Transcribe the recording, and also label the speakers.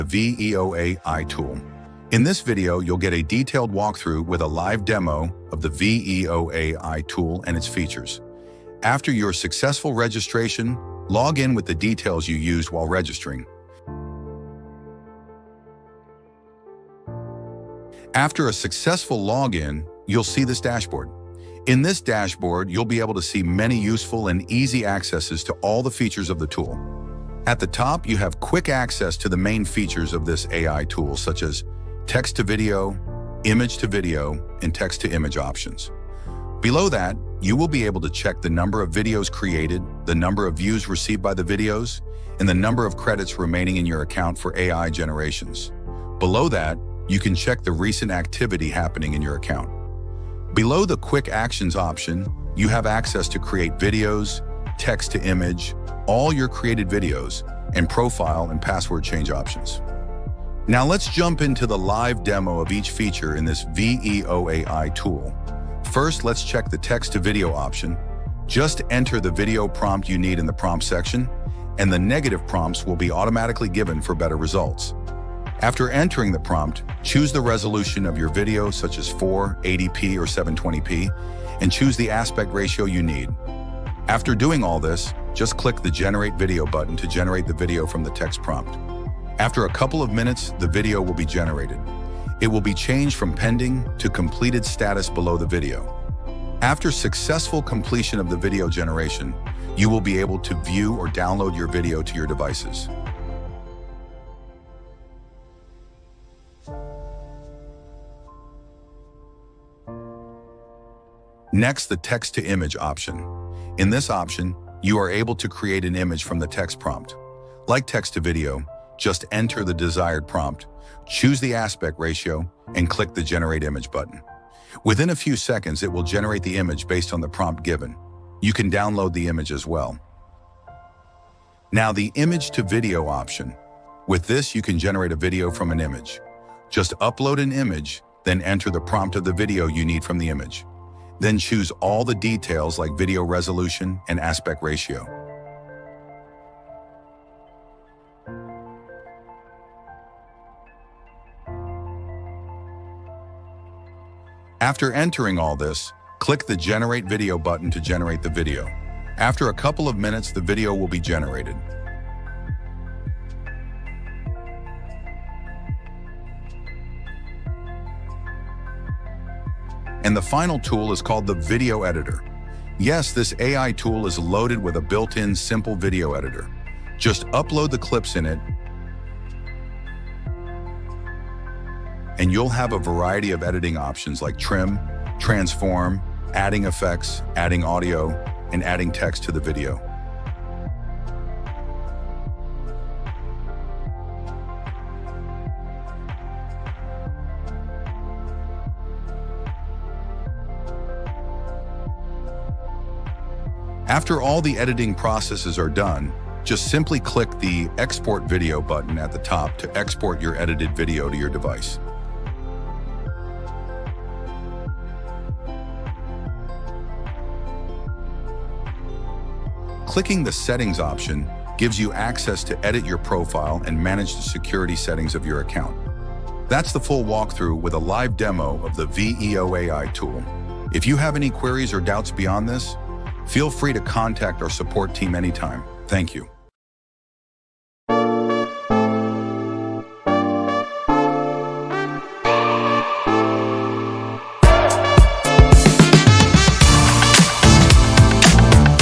Speaker 1: the VEO AI tool. In this video, you'll get a detailed walkthrough with a live demo of the VEO AI tool and its features. After your successful registration, log in with the details you used while registering. After a successful login, you'll see this dashboard. In this dashboard, you'll be able to see many useful and easy accesses to all the features of the tool. At the top, you have quick access to the main features of this AI tool, such as text to video, image to video, and text to image options. Below that, you will be able to check the number of videos created, the number of views received by the videos, and the number of credits remaining in your account for AI generations. Below that, you can check the recent activity happening in your account. Below the Quick Actions option, you have access to create videos, text to image, all your created videos, and profile and password change options. Now let's jump into the live demo of each feature in this VEO AI tool. First, let's check the text to video option. Just enter the video prompt you need in the prompt section, and the negative prompts will be automatically given for better results. After entering the prompt, choose the resolution of your video, such as 480p or 720p, and choose the aspect ratio you need. After doing all this, just click the Generate Video button to generate the video from the text prompt. After a couple of minutes, the video will be generated. It will be changed from pending to completed status below the video. After successful completion of the video generation, you will be able to view or download your video to your devices. Next, the text to image option. In this option, you are able to create an image from the text prompt. Like text to video, just enter the desired prompt, choose the aspect ratio, and click the Generate Image button. Within a few seconds, it will generate the image based on the prompt given. You can download the image as well. Now, the image to video option. With this, you can generate a video from an image. Just upload an image, then enter the prompt of the video you need from the image. Then choose all the details like video resolution and aspect ratio. After entering all this, click the Generate Video button to generate the video. After a couple of minutes, the video will be generated. And the final tool is called the Video Editor. Yes, this AI tool is loaded with a built-in simple video editor. Just upload the clips in it, and you'll have a variety of editing options like trim, transform, adding effects, adding audio, and adding text to the video. After all the editing processes are done, just simply click the Export Video button at the top to export your edited video to your device. Clicking the Settings option gives you access to edit your profile and manage the security settings of your account. That's the full walkthrough with a live demo of the VEO AI tool. If you have any queries or doubts beyond this, feel free to contact our support team anytime. Thank you.